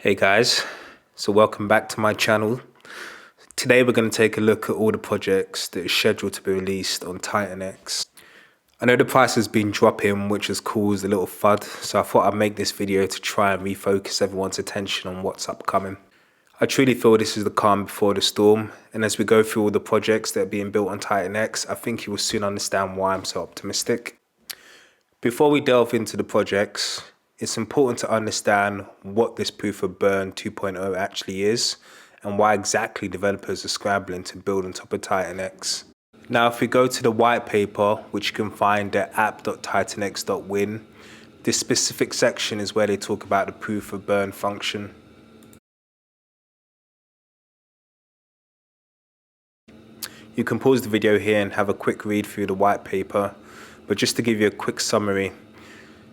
Hey guys, so welcome back to my channel. Today we're going to take a look at all the projects that are scheduled to be released on TitanX. I know the price has been dropping, which has caused a little FUD, so I thought I'd make this video to try and refocus everyone's attention on what's upcoming. I truly feel this is the calm before the storm, and as we go through all the projects that are being built on TitanX, I think you will soon understand why I'm so optimistic. Before we delve into the projects, it's important to understand what this Proof of Burn 2.0 actually is and why exactly developers are scrambling to build on top of TitanX. Now, if we go to the white paper, which you can find at app.titanx.win, this specific section is where they talk about the Proof of Burn function. You can pause the video here and have a quick read through the white paper, but just to give you a quick summary,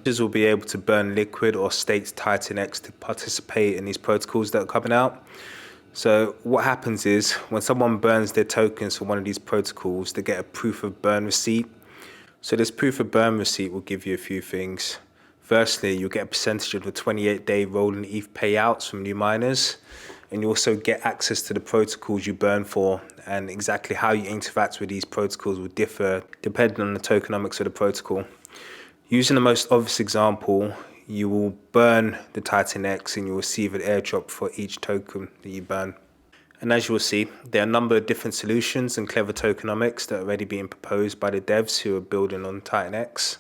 users will be able to burn liquid or staked TitanX to participate in these protocols that are coming out. So what happens is when someone burns their tokens for one of these protocols, they get a proof of burn receipt. So this proof of burn receipt will give you a few things. Firstly, you'll get a percentage of the 28-day rolling ETH payouts from new miners, and you also get access to the protocols you burn for, and exactly how you interact with these protocols will differ depending on the tokenomics of the protocol. Using the most obvious example, you will burn the TitanX and you will receive an airdrop for each token that you burn. And as you will see, there are a number of different solutions and clever tokenomics that are already being proposed by the devs who are building on TitanX.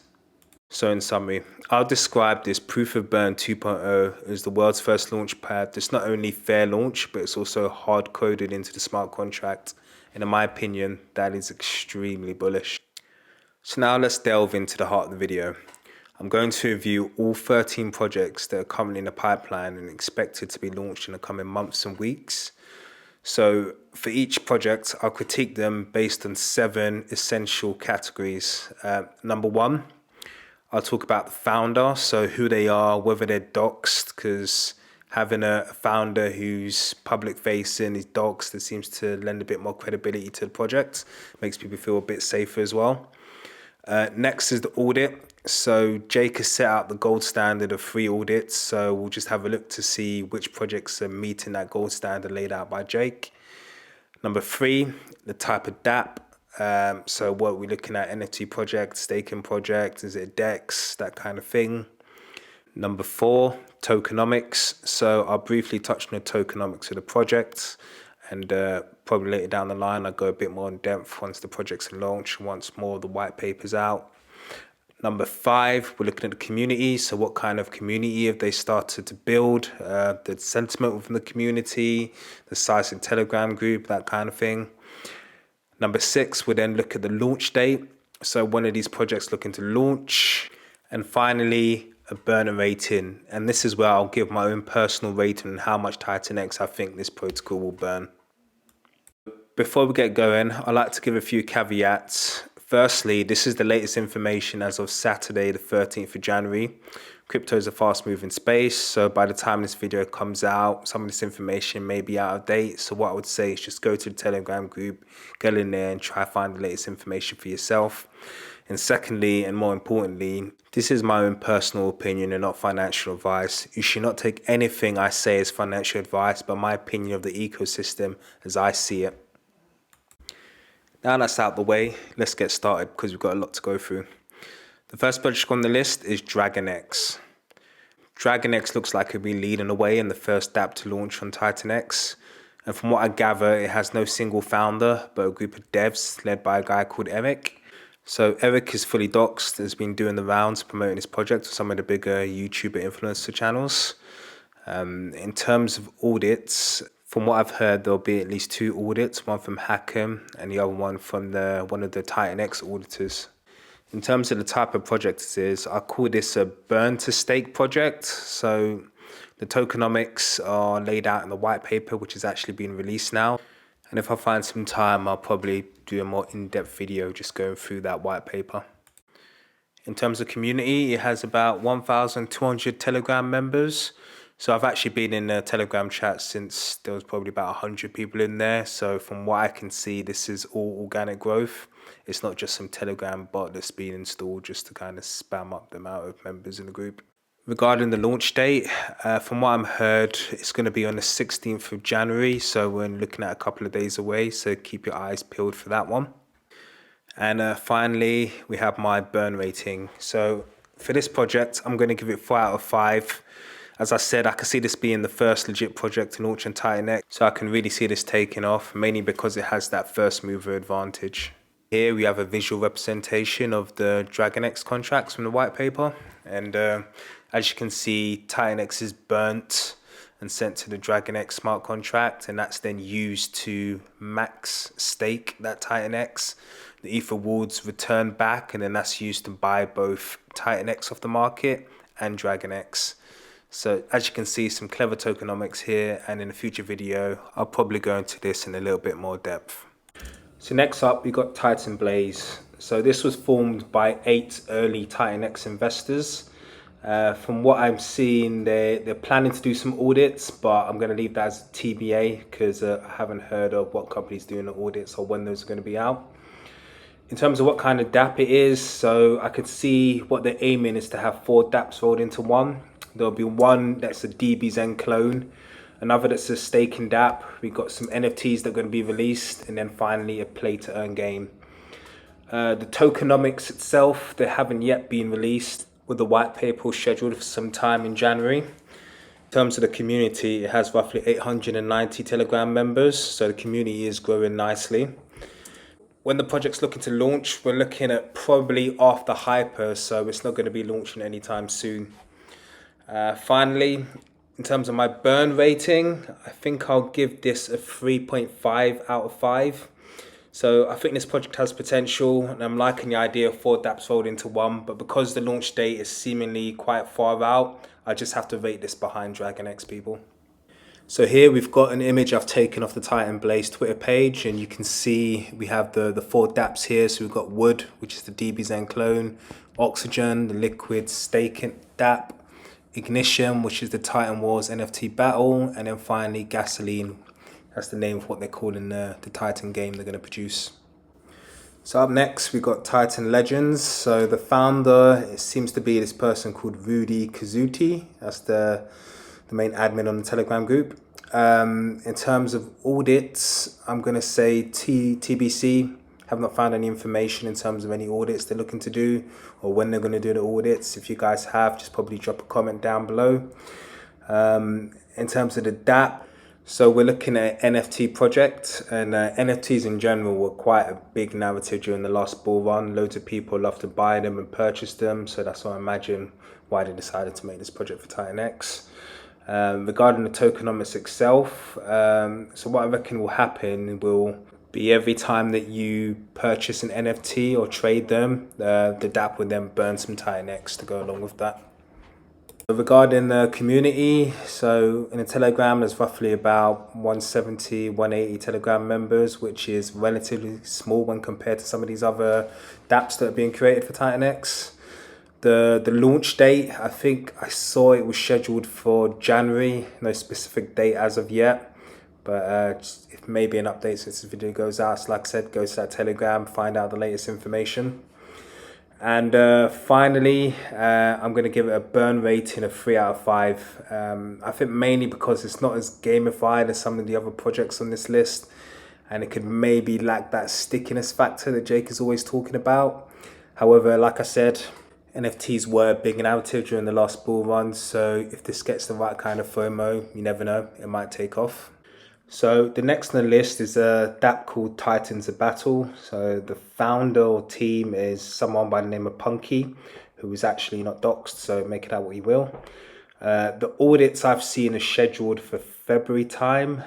So in summary, I'll describe this Proof of Burn 2.0 as the world's first launchpad that's not only fair launch, but it's also hard-coded into the smart contract. And in my opinion, that is extremely bullish. So now let's delve into the heart of the video. I'm going to review all 13 projects that are currently in the pipeline and expected to be launched in the coming months and weeks. So for each project, I'll critique them based on 7 essential categories. Number 1, I'll talk about the founder, so who they are, whether they're doxed, because having a founder who's public facing is doxed, that seems to lend a bit more credibility to the project, makes people feel a bit safer as well. Next is the audit. So Jake has set out the gold standard of 3 audits. So we'll just have a look to see which projects are meeting that gold standard laid out by Jake. Number 3, the type of DApp. So what we're looking at, NFT project, staking project, is it DEX, that kind of thing. Number 4, tokenomics. So I'll briefly touch on the tokenomics of the project. And probably later down the line, I'll go a bit more in depth once the projects are launched, once more of the white paper's out. Number 5, we're looking at the community. So what kind of community have they started to build? The sentiment within the community, the size of the Telegram group, that kind of thing. Number 6, we then look at the launch date. So when are these projects looking to launch? And finally, a burner rating, and this is where I'll give my own personal rating on how much TitanX I think this protocol will burn. Before we get going, I'd like to give a few caveats. Firstly, this is the latest information as of Saturday, the 13th of January. Crypto is a fast-moving space, so by the time this video comes out, some of this information may be out of date. So what I would say is just go to the Telegram group, get in there and try to find the latest information for yourself. And secondly, and more importantly, this is my own personal opinion and not financial advice. You should not take anything I say as financial advice, but my opinion of the ecosystem as I see it. Now that's out the way, let's get started because we've got a lot to go through. The first project on the list is DragonX. DragonX looks like it'll be leading the way in the first dApp to launch on TitanX. And from what I gather, it has no single founder, but a group of devs led by a guy called Eric. So Eric is fully doxed, has been doing the rounds promoting his project with some of the bigger YouTuber influencer channels. In terms of audits, from what I've heard, there'll be at least 2 audits, one from Hackham and the other one from one of the TitanX auditors. In terms of the type of project it is, I call this a burn to stake project. So the tokenomics are laid out in the white paper, which has actually been released now. And if I find some time, I'll probably do a more in-depth video just going through that white paper. In terms of community, it has about 1,200 Telegram members. So I've actually been in a Telegram chat since there was probably about 100 people in there. So from what I can see, this is all organic growth. It's not just some Telegram bot that's been installed just to kind of spam up the amount of members in the group. Regarding the launch date, from what I'm heard, it's going to be on the 16th of January. So we're looking at a couple of days away. So keep your eyes peeled for that one. And finally, we have my burn rating. So for this project, I'm going to give it 4 out of 5. As I said, I can see this being the first legit project to launch on TitanX. So I can really see this taking off, mainly because it has that first mover advantage. Here we have a visual representation of the DragonX contracts from the white paper. And as you can see, TitanX is burnt and sent to the DragonX smart contract, and that's then used to max stake that TitanX. The Ether rewards return back, and then that's used to buy both TitanX off the market and DragonX. So as you can see, some clever tokenomics here, and in a future video, I'll probably go into this in a little bit more depth. So next up, we got Titan Blaze. So this was formed by 8 early TitanX investors. From what I'm seeing, they're planning to do some audits, but I'm going to leave that as TBA because I haven't heard of what company's doing the audits or when those are going to be out. In terms of what kind of DApp it is, so I could see what they're aiming is to have 4 DApps rolled into one. There'll be one that's a DBZen clone, another that's a staking DApp. We've got some NFTs that are going to be released, and then finally a play to earn game. The tokenomics itself, they haven't yet been released, with the white paper scheduled for some time in January. In terms of the community, it has roughly 890 Telegram members, so the community is growing nicely. When the project's looking to launch, we're looking at probably after Hyper, so it's not going to be launching anytime soon. Finally, in terms of my burn rating, I think I'll give this a 3.5 out of 5. So I think this project has potential, and I'm liking the idea of 4 dApps rolled into one, but because the launch date is seemingly quite far out, I just have to rate this behind DragonX, people. So here we've got an image I've taken off the Titan Blaze Twitter page, and you can see we have the 4 dApps here. So we've got Wood, which is the DBZen clone, Oxygen, the liquid staking DApp, Ignition, which is the Titan Wars NFT battle, and then finally Gasoline. That's the name of what they're calling the Titan game they're going to produce. So up next, we've got Titan Legends. So the founder, it seems to be this person called Rudy Kazuti. That's the main admin on the Telegram group. In terms of audits, I'm going to say TBC. Have not found any information in terms of any audits they're looking to do or when they're going to do the audits. If you guys have, just probably drop a comment down below. In terms of the DApp, so we're looking at NFT project, and NFTs in general were quite a big narrative during the last bull run. Loads of people love to buy them and purchase them, so that's why I imagine why they decided to make this project for TitanX. Regarding the tokenomics itself, so what I reckon will happen will be every time that you purchase an NFT or trade them, the DApp will then burn some TitanX to go along with that. Regarding the community, so in the Telegram there's roughly about 170, 180 Telegram members, which is relatively small when compared to some of these other dApps that are being created for TitanX. The launch date, I think I saw it was scheduled for January, no specific date as of yet, but it may be an update since this video goes out. So like I said, go to that Telegram, find out the latest information. And finally, I'm going to give it a burn rating of 3 out of 5. I think mainly because it's not as gamified as some of the other projects on this list, and it could maybe lack that stickiness factor that Jake is always talking about. However, like I said, NFTs were a big narrative during the last bull run, so if this gets the right kind of FOMO, you never know, it might take off. So the next on the list is a DApp called Titans of Battle. So the founder or team is someone by the name of Punky, who is actually not doxed, so make it out what you will. The audits I've seen are scheduled for February time.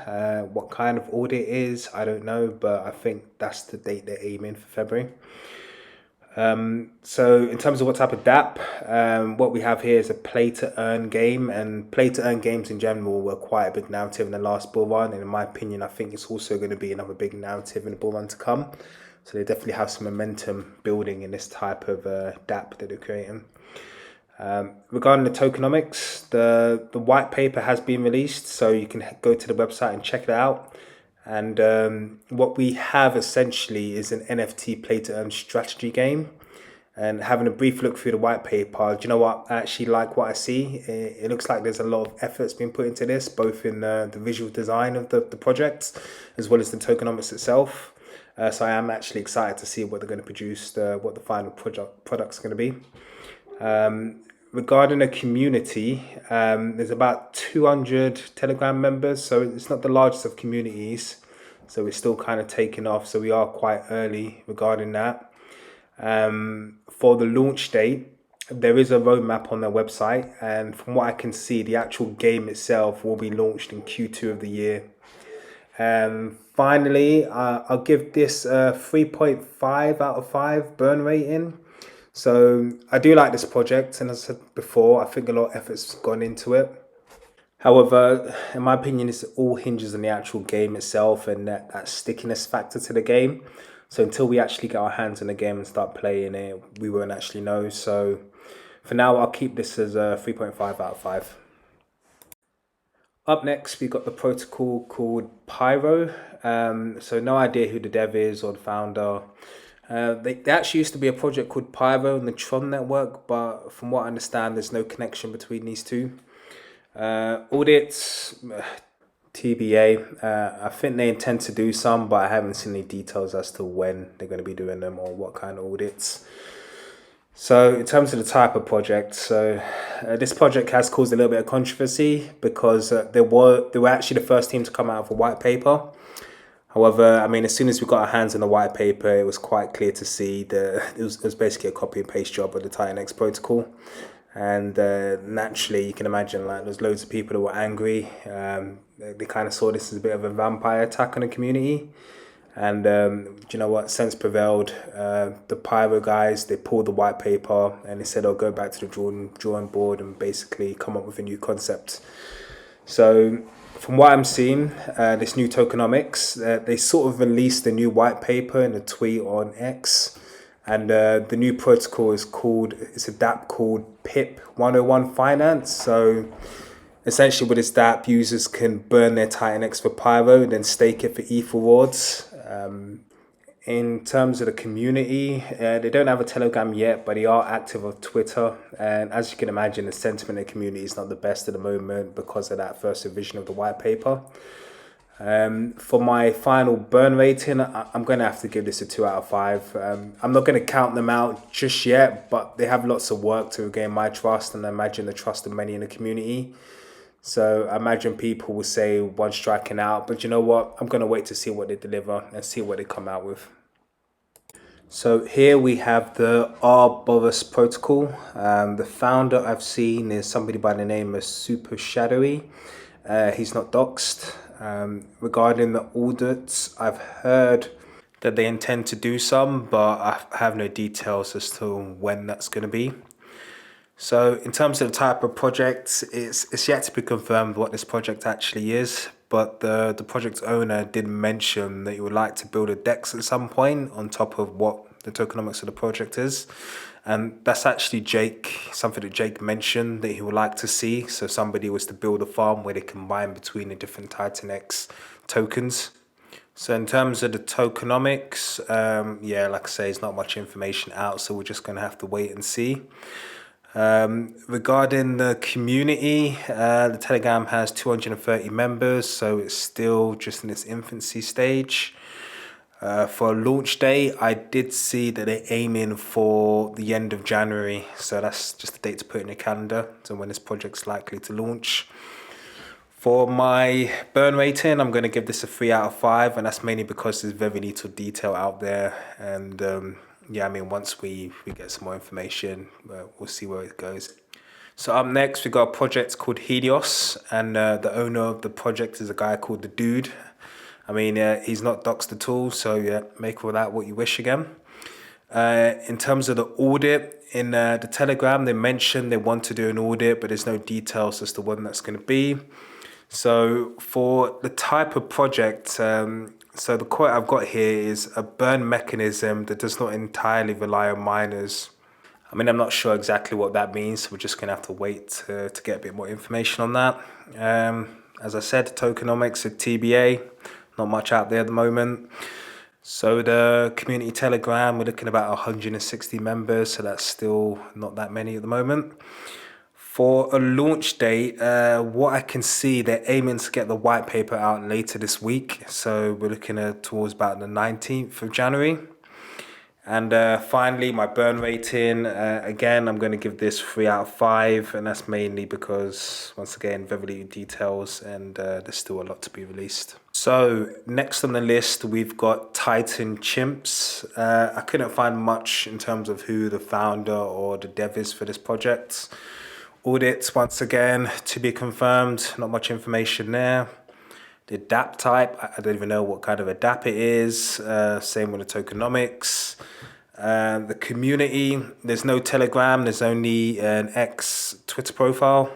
What kind of audit it is, I don't know, but I think that's the date they're aiming for, February. So in terms of what type of DApp, what we have here is a play to earn game, and play to earn games in general were quite a big narrative in the last bull run, and in my opinion I think it's also going to be another big narrative in the bull run to come. So they definitely have some momentum building in this type of DApp that they're creating. Regarding the tokenomics, the white paper has been released, so you can go to the website and check it out. And what we have essentially is an NFT play to earn strategy game. And having a brief look through the white paper, do you know what? I actually like what I see. It looks like there's a lot of effort's been put into this, both in the visual design of the project, as well as the tokenomics itself. So I am actually excited to see what they're going to produce, what the final product's going to be. Regarding the community, there's about 200 Telegram members, so it's not the largest of communities. So it's still kind of taking off. So we are quite early regarding that. For the launch date, there is a roadmap on their website, and from what I can see, the actual game itself will be launched in Q2 of the year. Finally, I'll give this a 3.5 out of 5 burn rating. So I do like this project, and as I said before, I think a lot of effort's gone into it. However, in my opinion, it all hinges on the actual game itself and that stickiness factor to the game. So until we actually get our hands on the game and start playing it, we won't actually know. So for now, I'll keep this as a 3.5 out of 5. Up next, we got the protocol called Pyro. So no idea who the dev is or the founder. They actually used to be a project called Pyro on the Tron network, but from what I understand, there's no connection between these two. Audits, TBA. I think they intend to do some, but I haven't seen any details as to when they're going to be doing them or what kind of audits. So in terms of the type of project, this project has caused a little bit of controversy because they were actually the first team to come out of a white paper. However, I mean, as soon as we got our hands on the white paper, it was quite clear to see that it was basically a copy and paste job of the TitanX protocol. And naturally, you can imagine like there's loads of people that were angry. They kind of saw this as a bit of a vampire attack on the community. And do you know what? Sense prevailed. The Pyro guys, they pulled the white paper and they said, "I'll go back to the drawing board and basically come up with a new concept." So from what I'm seeing, this new tokenomics, they sort of released the new white paper in a tweet on X. And the new protocol is it's a dApp called PIP 101 Finance. So essentially with this dApp, users can burn their TitanX for Pyro, then stake it for ETH rewards. In terms of the community, they don't have a Telegram yet, but they are active on Twitter. And as you can imagine, the sentiment in the community is not the best at the moment because of that first revision of the white paper. For my final burn rating, I'm going to have to give this a 2 out of 5. I'm not going to count them out just yet, but they have lots of work to regain my trust, and I imagine the trust of many in the community. So I imagine people will say one striking out, but you know what? I'm going to wait to see what they deliver and see what they come out with. So here we have the ARBS protocol. The founder I've seen is somebody by the name of Super Shadowy. He's not doxed. Regarding the audits, I've heard that they intend to do some, but I have no details as to when that's going to be. So in terms of the type of project, it's yet to be confirmed what this project actually is, but the project owner did mention that he would like to build a DEX at some point on top of what the tokenomics of the project is. And that's actually something that Jake mentioned that he would like to see. So somebody was to build a farm where they combine between the different TitanX tokens. So in terms of the tokenomics, yeah, like I say, there's not much information out, so we're just going to have to wait and see. Regarding the community, the Telegram has 230 members, so it's still just in its infancy stage. For launch day, I did see that they're aiming for the end of January, so that's just a date to put in your calendar, so when this project's likely to launch. For my burn rating, I'm going to give this a 3 out of 5, and that's mainly because there's very little detail out there, and yeah, I mean, once we get some more information, we'll see where it goes. So up next, we got a project called Helios, and the owner of the project is a guy called The Dude. I mean, he's not doxed at all, so yeah, make of that what you wish again. In terms of the audit, in the Telegram, they mentioned they want to do an audit, but there's no details as to when that's going to be. So for the type of project, so the quote I've got here is a burn mechanism that does not entirely rely on miners. I mean, I'm not sure exactly what that means, so we're just going to have to wait to get a bit more information on that. As I said, tokenomics at TBA, not much out there at the moment. So the community Telegram, we're looking at about 160 members, so that's still not that many at the moment. For a launch date, what I can see, they're aiming to get the white paper out later this week. So we're looking at towards about the 19th of January. And finally, my burn rating, again, I'm going to give this 3 out of 5. And that's mainly because, once again, very little details and there's still a lot to be released. So next on the list, we've got Titan Chimps. I couldn't find much in terms of who the founder or the dev is for this project. Audits, once again, to be confirmed. Not much information there. The DApp type, I don't even know what kind of a DApp it is. Same with the tokenomics. The community, there's no Telegram, there's only an X Twitter profile.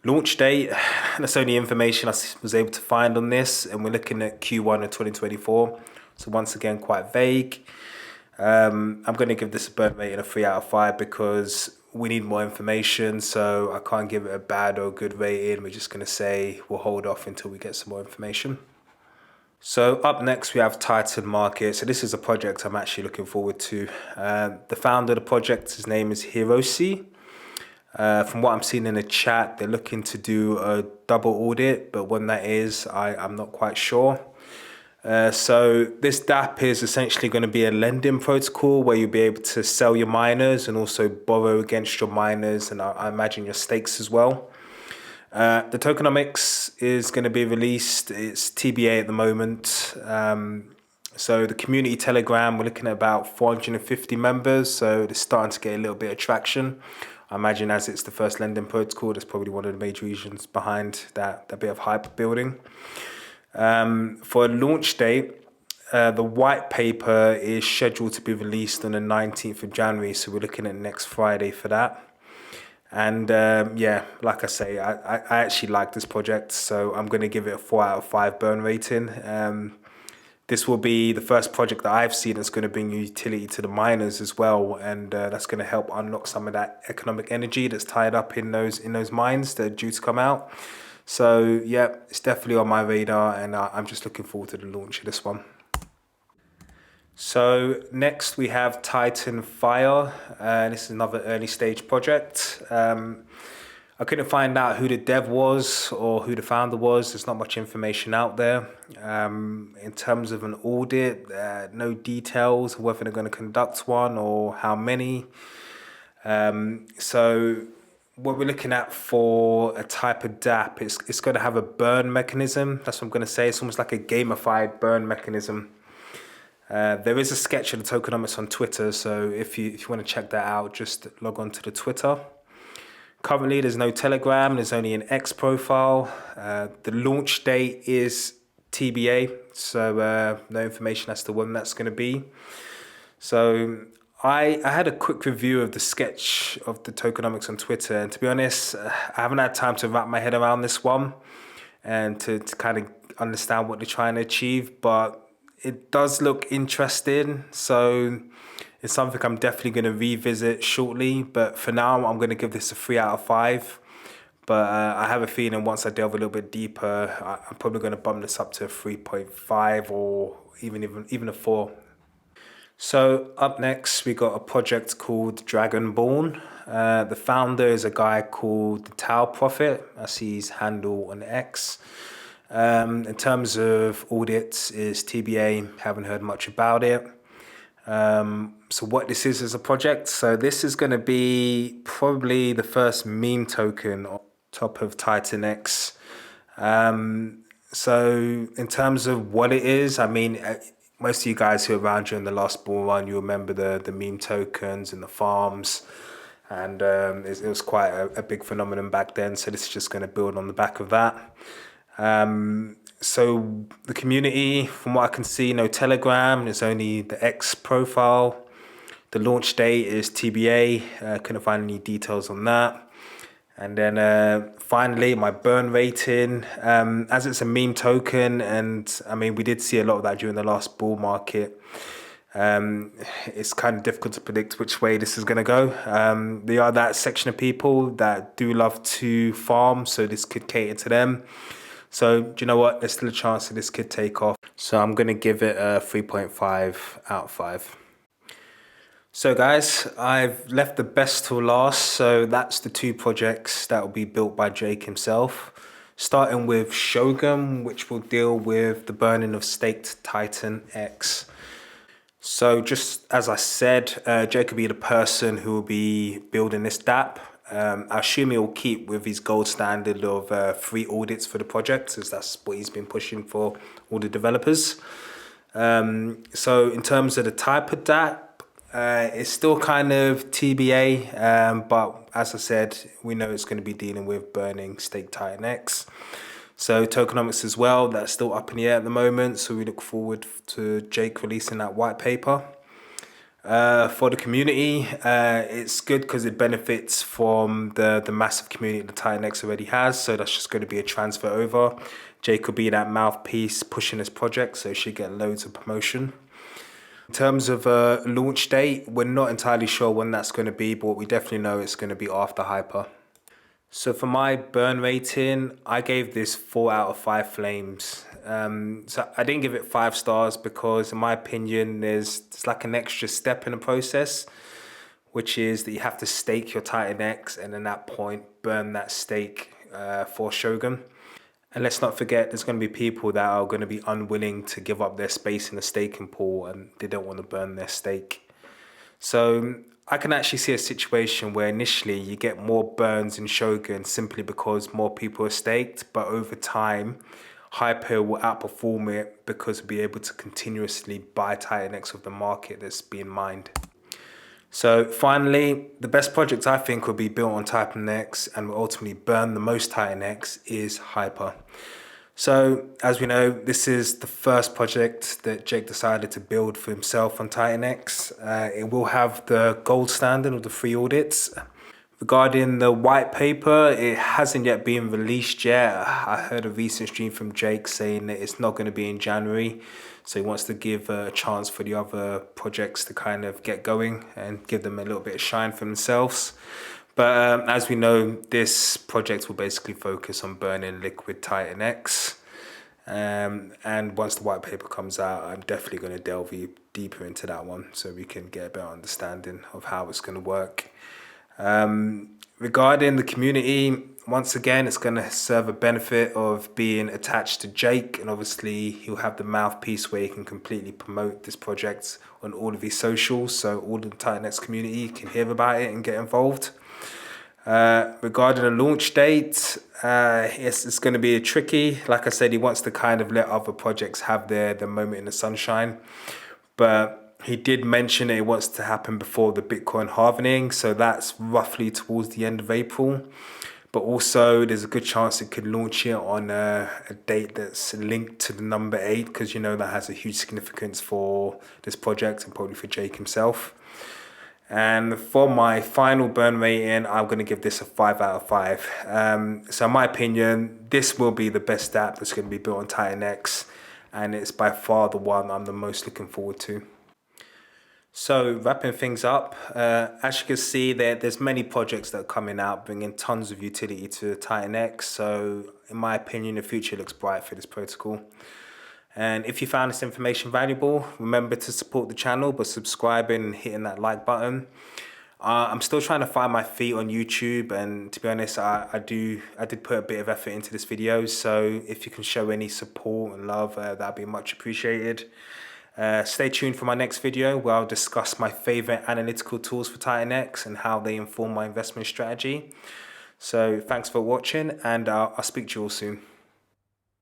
Launch date, that's only information I was able to find on this, and we're looking at Q1 of 2024. So once again, quite vague. I'm going to give this a burn rating of 3 out of 5 because we need more information, so I can't give it a bad or good rating. We're just going to say we'll hold off until we get some more information. So up next we have Titan Market. So this is a project I'm actually looking forward to. The founder of the project, his name is Hiroshi. From what I'm seeing in the chat, they're looking to do a double audit, but when that is, I'm not quite sure. So this DApp is essentially going to be a lending protocol where you'll be able to sell your miners and also borrow against your miners, and I imagine your stakes as well. The tokenomics is going to be released. It's TBA at the moment. So the community Telegram, we're looking at about 450 members. So it's starting to get a little bit of traction. I imagine as it's the first lending protocol, that's probably one of the major reasons behind that bit of hype building. For a launch date, the white paper is scheduled to be released on the 19th of January. So we're looking at next Friday for that. And yeah, like I say, I actually like this project, so I'm going to give it a 4 out of 5 burn rating. This will be the first project that I've seen that's going to bring utility to the miners as well, and that's going to help unlock some of that economic energy that's tied up in those mines that are due to come out. So yeah, it's definitely on my radar, and I'm just looking forward to the launch of this one. So next we have Titan Fire. This is another early stage project. I couldn't find out who the dev was or who the founder was. There's not much information out there. In terms of an audit, no details of whether they're going to conduct one or how many. So what we're looking at for a type of DApp, it's going to have a burn mechanism. That's what I'm going to say. It's almost like a gamified burn mechanism. There is a sketch of the tokenomics on Twitter, so if you want to check that out, just log on to the Twitter. Currently, there's no Telegram. There's only an X profile. The launch date is TBA, so no information as to when that's going to be. So I had a quick review of the sketch of the tokenomics on Twitter, and to be honest, I haven't had time to wrap my head around this one and to kind of understand what they're trying to achieve, but it does look interesting, so it's something I'm definitely going to revisit shortly. But for now, I'm going to give this a 3 out of 5. But I have a feeling once I delve a little bit deeper, I'm probably going to bump this up to a 3.5 or even a 4. So up next, we got a project called Dragonborn. The founder is a guy called the Tau Prophet. I see his handle on X. In terms of audits, is TBA, haven't heard much about it. So what this is as a project, so this is going to be probably the first meme token on top of TitanX. So in terms of what it is, I mean, most of you guys who were around during the last bull run, you remember the meme tokens and the farms, and it was quite a big phenomenon back then. So this is just going to build on the back of that. So the community, from what I can see, no Telegram. There's only the X profile. The launch date is TBA. Couldn't find any details on that. And then finally, my burn rating. As it's a meme token, and I mean, we did see a lot of that during the last bull market. It's kind of difficult to predict which way this is going to go. There are that section of people that do love to farm, so this could cater to them. So do you know what? There's still a chance that this could take off. So I'm going to give it a 3.5 out of 5. So guys, I've left the best till last. So that's the 2 projects that will be built by Jake himself. Starting with Shogun, which will deal with the burning of staked TitanX. So just as I said, Jake will be the person who will be building this DApp. I assume he'll keep with his gold standard of 3 audits for the project, as that's what he's been pushing for all the developers. So in terms of the type of DApp, it's still kind of TBA, but as I said, we know it's going to be dealing with burning stake TitanX. So tokenomics as well, that's still up in the air at the moment. So we look forward to Jake releasing that white paper. For the community, it's good because it benefits from the massive community that TitanX already has. So that's just going to be a transfer over. Jake will be that mouthpiece pushing this project, so he should get loads of promotion. In terms of a launch date, we're not entirely sure when that's going to be, but we definitely know it's going to be after Hyper. So for my burn rating, I gave this 4 out of 5 flames. So I didn't give it 5 stars because in my opinion, there's like an extra step in the process, which is that you have to stake your TitanX and at that point, burn that stake for Shogun. And let's not forget, there's going to be people that are going to be unwilling to give up their space in the staking pool and they don't want to burn their stake. So I can actually see a situation where initially you get more burns in Shogun simply because more people are staked, but over time, Hyper will outperform it because we'll be able to continuously buy TitanX of the market that's being mined. So finally, the best project I think will be built on TitanX and will ultimately burn the most TitanX is Hyper. So as we know, this is the first project that Jake decided to build for himself on TitanX. It will have the gold standard of the 3 audits. Regarding the white paper, it hasn't yet been released yet. I heard a recent stream from Jake saying that it's not going to be in January. So he wants to give a chance for the other projects to kind of get going and give them a little bit of shine for themselves. But as we know, this project will basically focus on burning liquid TitanX. And once the white paper comes out, I'm definitely going to delve deeper into that one so we can get a better understanding of how it's going to work. Regarding the community, once again, it's going to serve a benefit of being attached to Jake, and obviously he'll have the mouthpiece where he can completely promote this project on all of his socials, so all the TitanX community can hear about it and get involved. Regarding the launch date, it's going to be tricky. Like I said, he wants to kind of let other projects have their moment in the sunshine, but he did mention that it wants to happen before the Bitcoin halving, so that's roughly towards the end of April. But also, there's a good chance it could launch it on a date that's linked to the number 8, because you know that has a huge significance for this project and probably for Jake himself. And for my final burn rating, I'm going to give this a 5 out of 5. So in my opinion, this will be the best app that's going to be built on TitanX, and it's by far the one I'm the most looking forward to. So wrapping things up, as you can see there's many projects that are coming out bringing tons of utility to TitanX. So in my opinion, the future looks bright for this protocol. And if you found this information valuable, remember to support the channel by subscribing and hitting that like button. I'm still trying to find my feet on YouTube, and to be honest, I did put a bit of effort into this video. So if you can show any support and love, that'd be much appreciated. Stay tuned for my next video where I'll discuss my favorite analytical tools for TitanX and how they inform my investment strategy. So thanks for watching, and I'll speak to you all soon.